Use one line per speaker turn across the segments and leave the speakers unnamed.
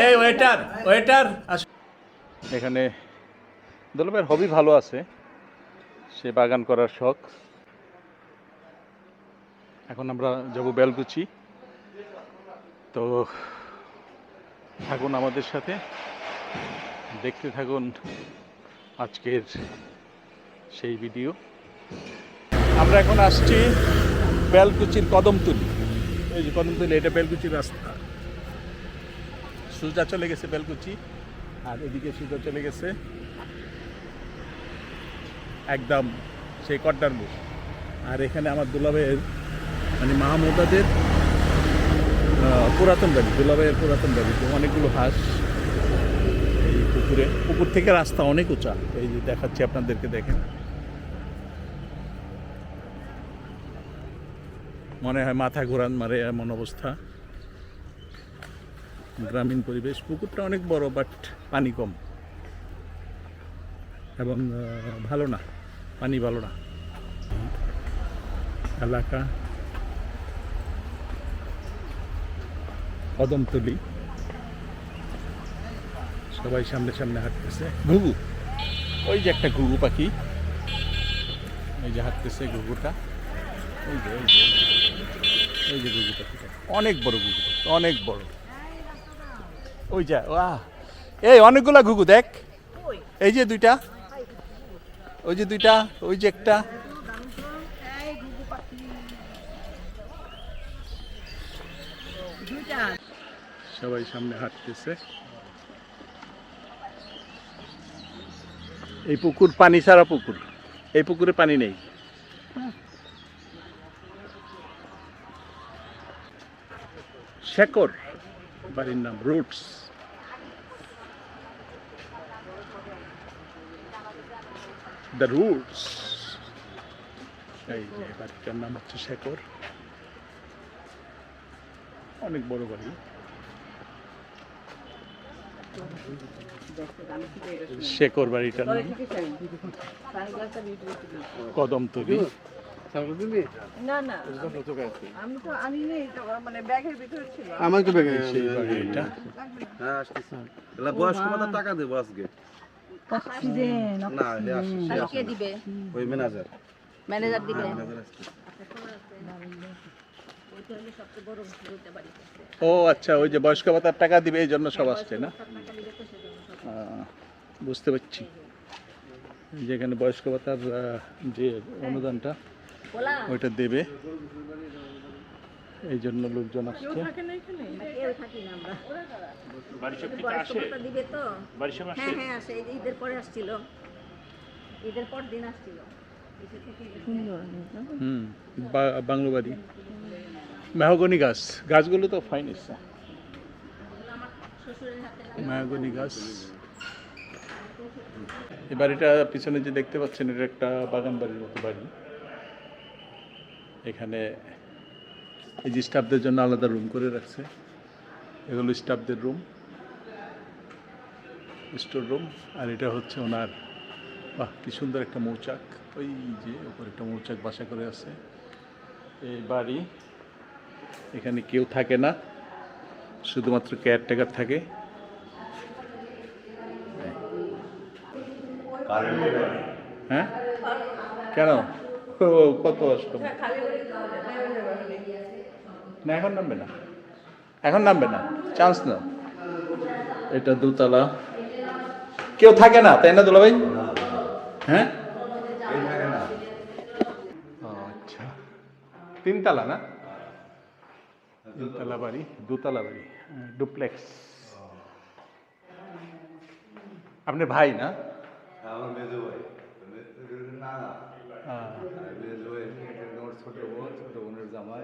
এই waiter waiter এখানে দুলাভাইয়ের হবি ভালো আছে, সে বাগান করার শখ। এখন আমরা যাব বেলকুচি, তো থাকুন আমাদের সাথে, দেখতে থাকুন আজকের সেই ভিডিও। আমরা এখন আসছি বেলকুচির কদমতলি। এই যে কদমতলি, এটা বেলকুচির রাস্তা। সোজা চলে গেছে বেলকুচি, আর এদিকে সোজা চলে গেছে একদম সেই কড্ডার মুখ। আর এখানে আমার দুলাভাইয়ের মানে মাহমুদাদের পুরাতন বাড়ি, দুলাভাইয়ের পুরাতন বাড়ি। অনেকগুলো হাঁস এই পুকুরে, পুকুর থেকে রাস্তা অনেক উঁচা। এই যে দেখাচ্ছি আপনাদেরকে, দেখেন, মনে হয় মাথা ঘোরান মারে এমন অবস্থা। গ্রামীণ পরিবেশ, পুকুরটা অনেক বড়, বাট পানি কম এবং ভালো না, পানি ভালো না এলাকা। কদমতলি, সবাই সামনে সামনে হাঁটতেছে। ঘুঘু, ওই যে একটা ঘুঘু পাখি, এই যে হাঁটতেছে ঘুঘুটা, ওই যে ওই যে ওই যে ঘুঘু পাখিটা, অনেক বড় ঘুঘু পাখি, অনেক বড়। ওই যা, এই অনেকগুলা ঘুঘু দেখ, এই যে দুইটা, ওই যে দুইটা, ওই যে একটা। সবাই সামনে হাঁটতেছে। এই পুকুর পানি ছাড়া পুকুর, এই পুকুরে পানি নেই। শেকর বাড়ির নাম, রুটস। দ্য রুটস, এই যে বাড়িটার নাম হচ্ছে শেকর। অনেক বড় বাড়ি। শেকর বাড়িটার নাম কদমতলি।
না না, আমি তো আনি নাই, মানে ব্যাগের ভিতরে ছিল।
আমার তো ব্যাগে
সেই বাড়িটা।
হ্যাঁ আসতেছে। এলা বয়স্ক ভাতা টাকা দেব আজকে। না
কে দিবে?
ওই ম্যানেজার
দিবে।
ও আচ্ছা, ওই যে বয়স্ক ভাতার টাকা দিবে, এই জন্য সব আসছে না? বুঝতে পারছি। যেখানে বয়স্ক ভাতার যে অনুদানটা ওইটা দেবে, এই জন্য লোকজন আসছে।
ঈদের পরে আসছিল, ঈদের পর দিন আসছিল।
বাংলো বাড়ি, মেহগনি গাছ, গাছগুলো তো ফাইন এসছে, মেহগনি গাছ। এই বাড়িটা পিছনে যে দেখতে পাচ্ছেন, এটা একটা বাগান বাড়ির মতো বাড়ি। এখানে এই যে স্টাফদের জন্য আলাদা রুম করে রাখছে, এগুলো স্টাফদের রুম, স্টোর রুম। আর এটা হচ্ছে ওনার, বাহ কি সুন্দর একটা মৌচাক, ওই যে ওপর একটা মৌচাক বাসা করে আছে। এই বাড়ি, এখানে কেউ থাকে না, শুধুমাত্র কেয়ারটেকার থাকে। হ্যাঁ কেন, কত আসতো না? এখন নামবে না, এখন নামবে না, চান্স না। এটা দোতলা, কেউ থাকে না তাই না দুলাভাই? হ্যাঁ আচ্ছা, তিনতলা না? তিনতলা বাড়ি, দোতলা বাড়ি, ডুপ্লেক্স। আপনার ভাই না?
আমার মেজো ভাই না মেজো ভাই, ছোট বোন, ছোট বোনের জামাই,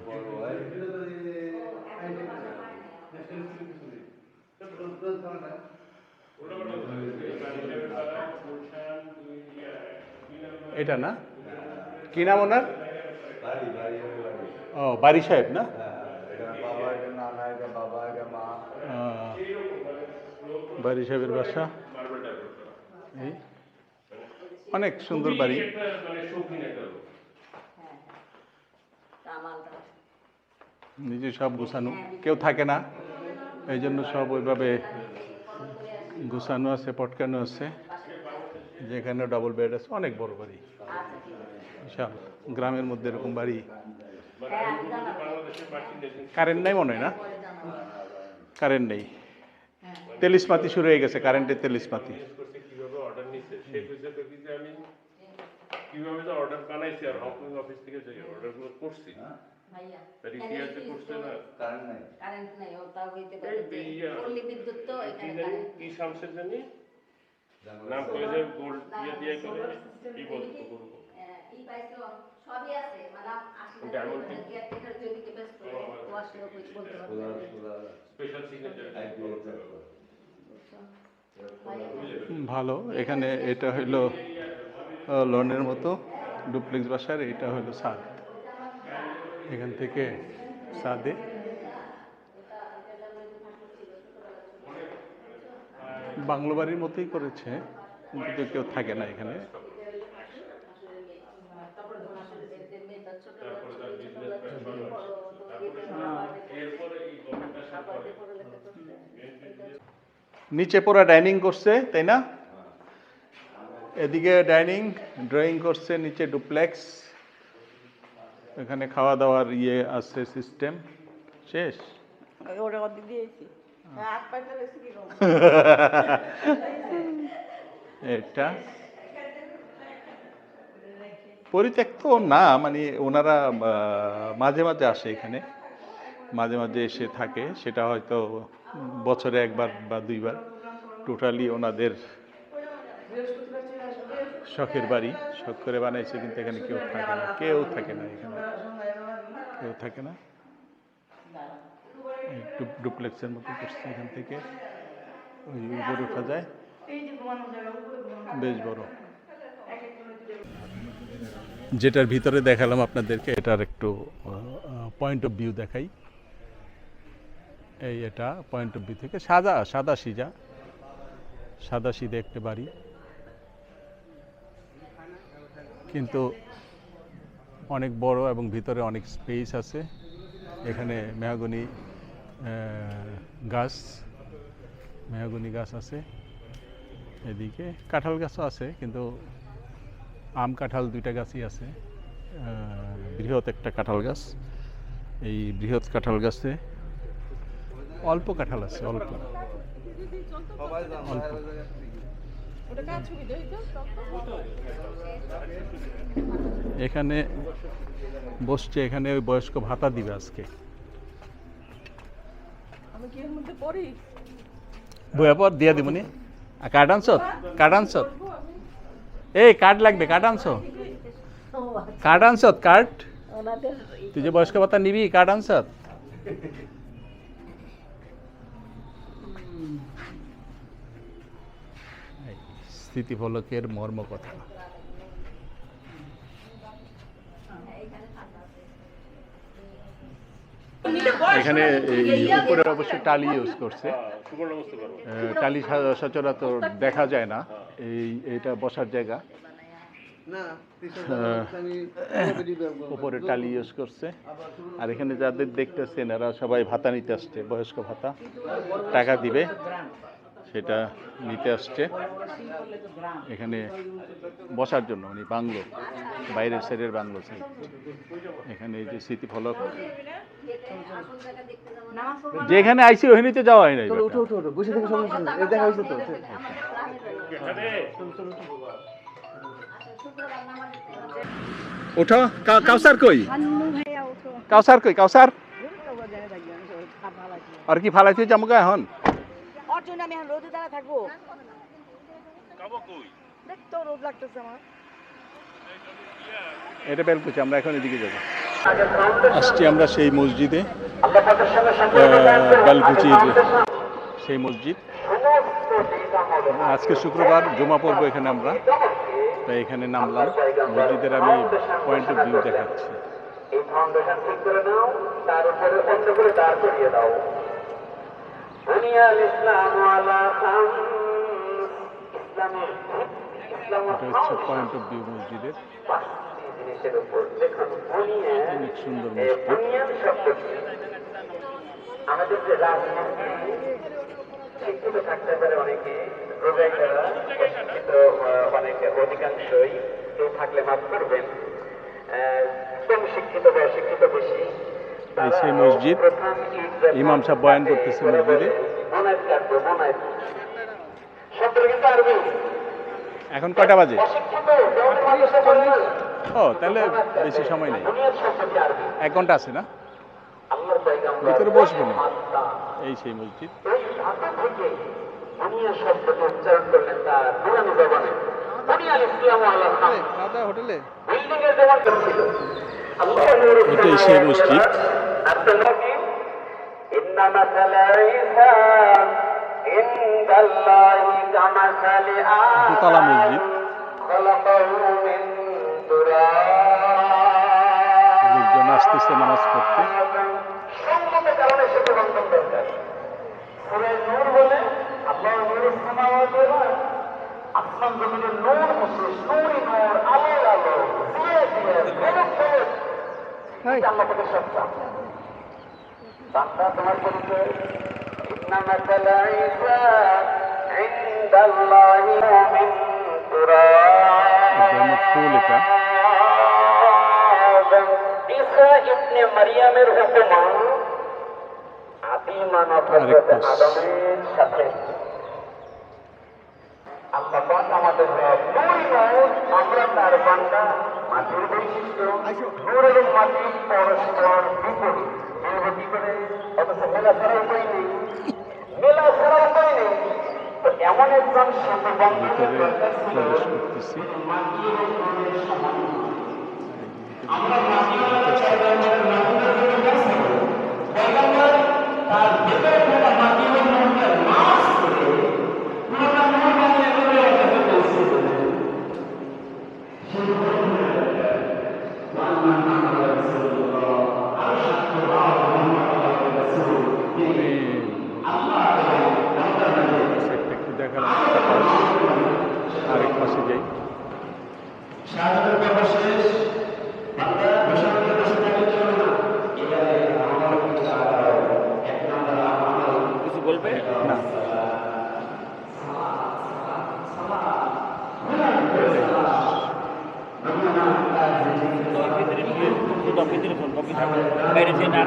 বড় ভাই।
এটা না, কি নাম ওনার? ও বাড়ি সাহেব না?
বাবা, এটা নানা, এটা বাবা, এটা মা।
বাড়ি সাহেবের বাসা। এই অনেক সুন্দর বাড়ি। নিজে সব গোছানো, কেউ থাকে না, এই জন্য সব ওইভাবে গুছানো আছে, পটকানো আছে। যেখানে ডাবল বেড আছে, অনেক বড় বাড়ি, বিশাল। গ্রামের মধ্যে এরকম বাড়ি। কারেন্ট নাই মনে হয় না? কারেন্ট নেই, তেলিসমাতি শুরু হয়ে গেছে, কারেন্টের তেলিসমাতি।
কিভাবে অর্ডার নিচ্ছে সে বুঝে দেখি যে আমি কিভাবে যে অর্ডার বানাইছি আর হকিং অফিস থেকে যে অর্ডারগুলো করছি
ভাইয়া
তারি কি আছে করছে না
কারেন্ট নাই ওটা হইতে পারে পল্লী বিদ্যুৎ তো এখানে কারেন্ট
কি শামসের জানি নাম করে যে গোল্ড দিয়ে করে কি বলতো গুরু
এই পাইছো সবই আছে মানে 80
ডায়মন্ড
কেয়ারটেকার যদি কে ব্যস্ত ওয়াশরুম কই বলতে পারবে
স্পেশাল সিগনেচার
ভালো। এখানে এটা হইলো লনের মতো ডুপ্লেক্স বাসার, এটা হইলো ছাদ। এখান থেকে ছাদে বাংলো বাড়ির মতোই করেছে, কিন্তু কেউ থাকে না এখানে। নিচে পুরো ডাইনিং করছে, তাই না? এদিকে ডাইনিং, ড্রয়িং করছে, নিচে ডুপ্লেক্স। এখানে খাওয়া দাওয়ার ইয়ে আছে, সিস্টেম শেষ।
ওটা কত দিয়েছি হাত পাইতে বেশি কি কম
এটা পরিত্যক্ত না, মানে ওনারা মাঝে মাঝে আসে এখানে, মাঝে মাঝে এসে থাকে। সেটা হয়তো বছরে একবার বা দুইবার। টোটালি ওনাদের শখের বাড়ি, শখ করে বানাইছে, কিন্তু এখানে কেউ থাকে না, কেউ থাকে না এখানে, কেউ থাকে না। ডুপ্লেক্সের মতো করছে, এখান থেকে ওই উপরে উঠা যায়, বেশ বড়। যেটার ভিতরে দেখালাম আপনাদেরকে, এটার একটু পয়েন্ট অফ ভিউ দেখাই। এই এটা পয়েন্ট অফ ভিউ থেকে সাদা সিধা একটা বাড়ি, কিন্তু অনেক বড় এবং ভিতরে অনেক স্পেস আছে। এখানে মেহগনি গাছ আছে, এদিকে কাঁঠাল গাছও আছে, কিন্তু আম কাঁঠাল দুইটা গাছই আছে। বৃহৎ একটা কাঁঠাল গাছ, এই বৃহৎ কাঁঠাল গাছে অল্প কাঁঠাল আছে, অল্প। এখানে বসছে, এখানে ওই বয়স্ক ভাতা দিবে আজকে।
আমি কি এর মধ্যে পড়ি
বইয়া পর দিয়া দিব নি। কার্ড আনছ? এই কার্ড লাগবে, কার্ড আনছ? কার্ড তুই যে বয়স্ক ভাতা নিবি, কার্ড আনছ? স্থিতিফলকের মর্ম কথা। এখানে উপরে অবশ্যই টালি ইউজ করছে, টালি সচরাচর দেখা যায় না। এইটা বসার জায়গা, উপরে টালি ইউজ করছে। আর এখানে যাদের দেখতেছেন এরা সবাই ভাতা নিতে আসছে, বয়স্ক ভাতা, টাকা দিবে, সেটা নিতে আসছে এখানে বসার জন্য, মানে বাংলো, বাইরের সাইডের বাংলো সাইড। এখানে এই যে স্মৃতিফলক, যেখানে আইসি ওখানেতে যাওয়া হয় না। ওঠো, কাউসার কই? কাউসার আর কি ফালাইতে যাবো গা এখন? এটা বেলকুচি, আমরা এখন এদিকে যাবো। আসছি আমরা সেই মসজিদে, বেলকুচির সেই মসজিদ। আজকে শুক্রবার, জুমা পড়বো এখানে আমরা, তাই এখানে নামলাম। মসজিদের আমি পয়েন্ট অফ ভিউ দেখাচ্ছি। এটা হচ্ছে পয়েন্ট অফ ভিউ মসজিদের, অনেক সুন্দর মসজিদ।
শিক্ষিত থাকতে পারে অনেকে, প্রোভাইডাররা শিক্ষিত অনেকে, অধিকাংশই, কেউ থাকলে মাফ করবেন, কম শিক্ষিত বা অশিক্ষিত বেশি।
এই সেই মসজিদ, ইমাম সাহেব বয়ান করতেছে মসজিদে।
শব্দটা কিন্তু আরবি।
এখন কয়টা বাজে?
অশিক্ষিত কেউ মাদ্রাসা পড়ে না,
ও তাহলে বেশি সময় নেই,
বুনিয়াদ শব্দটি আরবি।
1 ঘন্টা আছে না?
আল্লাহর পয়গম্বর
ভিতরে বসবো না।
আত্মা
এই সেই মসজিদ।
এই ধাতু থেকে বুনিয়াদ শব্দটি উচ্চারণ করলেন তার পুরানো জবানে। বুনিয়াল ইসলাম আলা খামস।
হোটেলে
বিল্ডিং এর যেমন ছিল,
এটাই সেই মসজিদ।
ইন্না মাসালা ঈসা ইনদাল্লাহি কামাসালি
দোতলা মসজিদ।
খলাকাহু মিন তুরাব।
লোকজন আসতেছে নামাজ পড়তে।
সঙ্গত কারণে সেটা বন্ধন দরকার। সূরা নূর বলে আল্লাহ নূরুস সামাওয়াতি ওয়াল আরদ, আসমান জমিনের নূর মুসলিস, নূরই নূর, আলোর আলো, দিয়ে দিয়ে ভরত ভরত। এটা আল্লাহ পাকের সত্তা। বান্দা তোমার পরিচয়, ইন্না মাসালা ঈসা ইনদাল্লাহি মিন তুরাব।
ফুল এটা।
ঈসা ইবনে মারিয়ামের উপমা আদি মানব হযরত আদমের সাথে। আল্লাহ পাক আমাদের রব, নূরই নূর, আমরা তার বান্দা। মাটির বৈশিষ্ট্য, নূর এবং মাটি পরস্পর বিপরীত। মিলবে কি করে? অথচ মেলা ছাড়া উপায় নেই, মেলা ছাড়া উপায় নেই। তো এমন একজন সেতু বন্ধনের
ভিতরে
দরকার ছিল,
প্রবেশ করতেছি।
মাটি এবং নূরের সমান।
একটু দেখালাম, আরেক পাশে যাই।
কিছু বলবে
না,
বাইরে থেকে না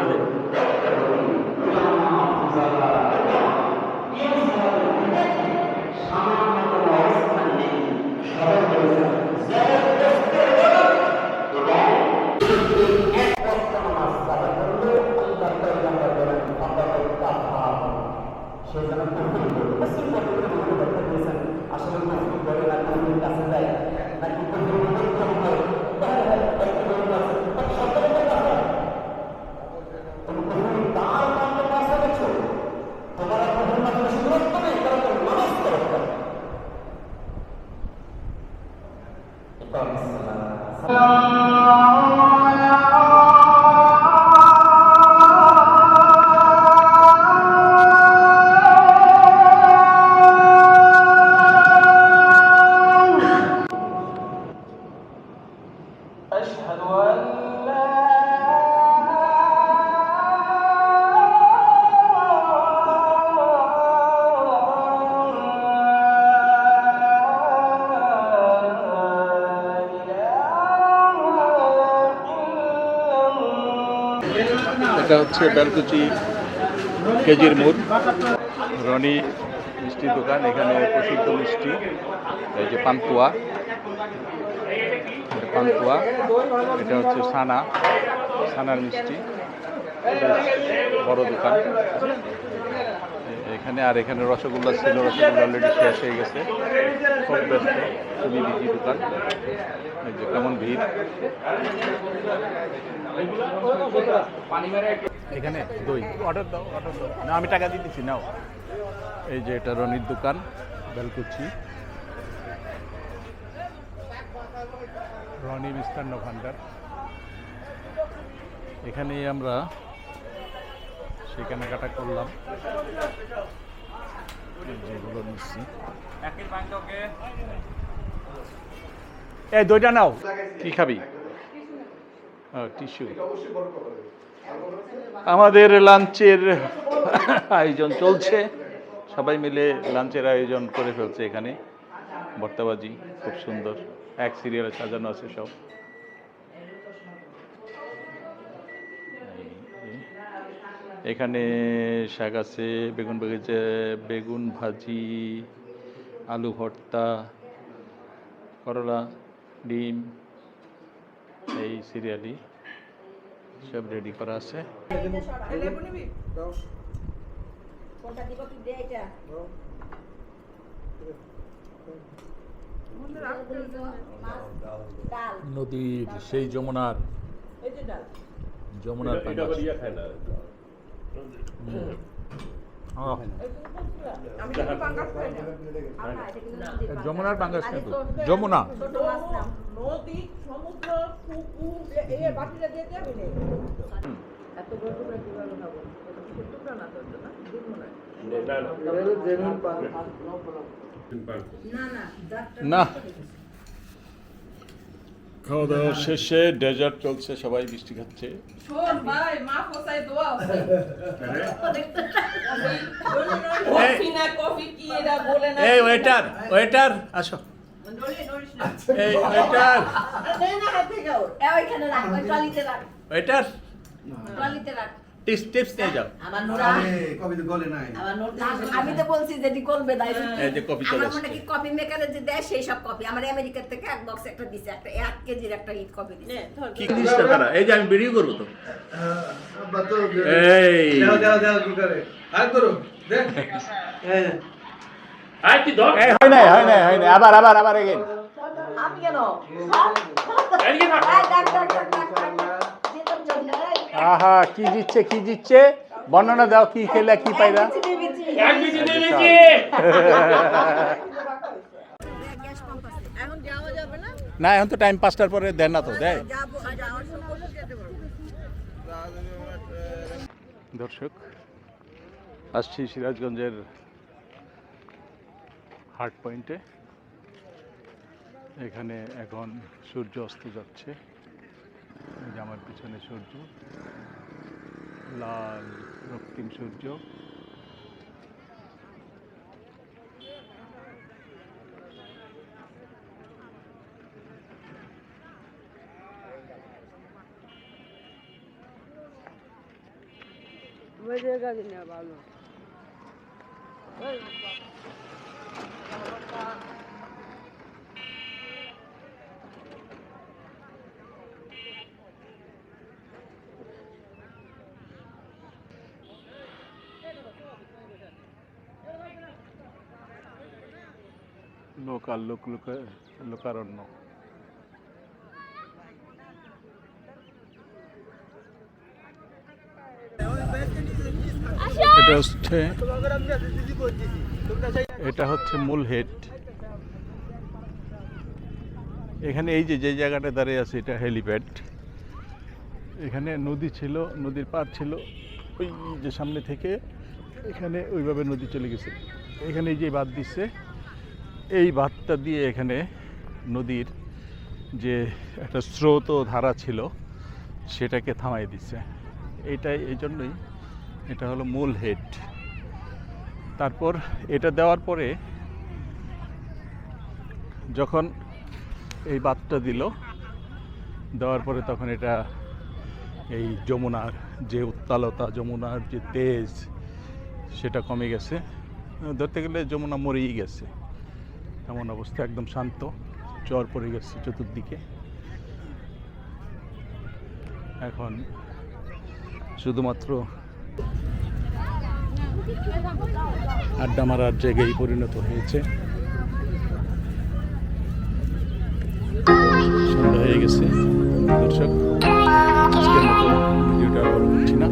এটা হচ্ছে বেলকুচি কেজির মোড়, রনি মিষ্টির দোকান। এখানে প্রসিদ্ধ মিষ্টি, এই যে পান্তুয়া, পান্তুয়া। এটা হচ্ছে ছানার মিষ্টি, বড় দোকান এখানে। আর এখানে রসগোল্লা ছিল, রসগোল্লা অলরেডি শেষ হয়ে গেছে, খুব ব্যস্ত, খুবই বিজি দোকান। এই যে কেমন ভিড় এখানে। দই অর্ডার দাও, না আমি টাকা দিতেছি, নাও। এই যে এটা রনির দোকান, বেলকুচি, রনি মিষ্টান্ন ভান্ডার। এখানেই আমরা সেই কেনাকাটা করলাম, যেগুলো নিচ্ছি। এই দইটা নাও, কি খাবি? টিস্যু। আমাদের লাঞ্চের আয়োজন চলছে, সবাই মিলে লাঞ্চের আয়োজন করে ফেলছে এখানে। ভর্তাবাজি খুব সুন্দর, এক সিরিয়ালে সাজানো আছে সব। এখানে শাক আছে, বেগুন ভাজি, আলু ভর্তা, করলা, ডিম, এই সিরিয়ালি সব রেডি করা আছে।
লেবু নিবি?
কোনটা দিব কি দে এটা ডাল
নদীর সেই যমুনার
এই যে ডাল।
যমুনার
এটা আবার ইয়া খায় না।
আমি কিন্তু পাঙ্গাস খাই না।
যমুনার পাঙ্গাস কিন্তু যমুনা।
ছোট মাছ না
নদী, সমুদ্র, পুকুর, এই বাটিটা দিয়ে যাবে না। এত বড় টুকরা কিভাবে খাবো? এটা কি টুকরা না তো না? দিব না।
না, খাওয়া দাওয়া শেষে ডেজার্ট চলছে, সবাই মিষ্টি খাচ্ছে।
শোন ভাই, মা কোথায় দোয়া আছে? কফি কি এরা বলে না?
এই ওয়েটার আসো। এই ওয়েটার
ওইখানে রাখ, ওই ট্রলিতে রাখ,
ওয়েটার
ট্রলিতে রাখ।
টিপস নিয়ে যাও।
আমার নোরা আমি তো বলছি যে এটি করবে না।
এই যে কফি চলে
আমার
আসছে।
মনে কি কপি মেকারে যে দেয় সেই সব কপি আমার আমেরিকা থেকে এক বক্স একটা দিছে, একটা 1 কেজির একটা হিট কপি দিছে।
কি জিনিসটা তারা? এই যে আমি ভিডিও করবো তো। এই
আই কি ধর
এই হয় নাই আবার এগেইন।
আমি কেন
এদিকে থাক।
ডাক যেতাম জন্য
আহা কি জিতছে বর্ণনা দাও, কি খেলা কি পাইলা?
এক বিজি নেমেছি।
গ্যাস পাম্প আছে, এখন যাওয়া যাবে না।
না এখন তো টাইম 5টার পরে দেন না তো দেয়।
যাওয়ার সময় যেতে পারবো।
দর্শক, আসছি সিরাজগঞ্জের হার্ট পয়েন্টে। এখানে এখন সূর্য অস্ত যাচ্ছে। এই যে আমার পিছনে সূর্য, লাল রক্তিম সূর্য। লোকারণ্য। এটা হচ্ছে মূল হেড। এখানে এই যে জায়গাটা দাঁড়িয়ে আছে এটা হেলিপ্যাড। এখানে নদী ছিল, নদীর পার ছিল ওই যে সামনে থেকে, এখানে ওইভাবে নদী চলে গেছে। এখানে এই যে বাঁধ দিচ্ছে, এই বাঁধটা দিয়ে এখানে নদীর যে একটা স্রোত ধারা ছিল সেটাকে থামাই দিচ্ছে। এই জন্যই এটা হলো মূল হেড। তারপর এটা দেওয়ার পরে যখন এই বাঁধটা দেওয়ার পরে তখন এটা এই যমুনার যে উত্তালতা, যমুনার যে তেজ, সেটা কমে গেছে। ধরতে গেলে যমুনা মরেই গেছে এমন অবস্থা, একদম শান্ত, চর পড়ে গেছে চতুর্দিকে। এখন শুধুমাত্র আড্ডা মারার জায়গায় পরিণত হয়েছে। সন্ধ্যা হয়ে গেছে। দর্শক, আজকের মতো ভিডিওটা আর বড় করছি না।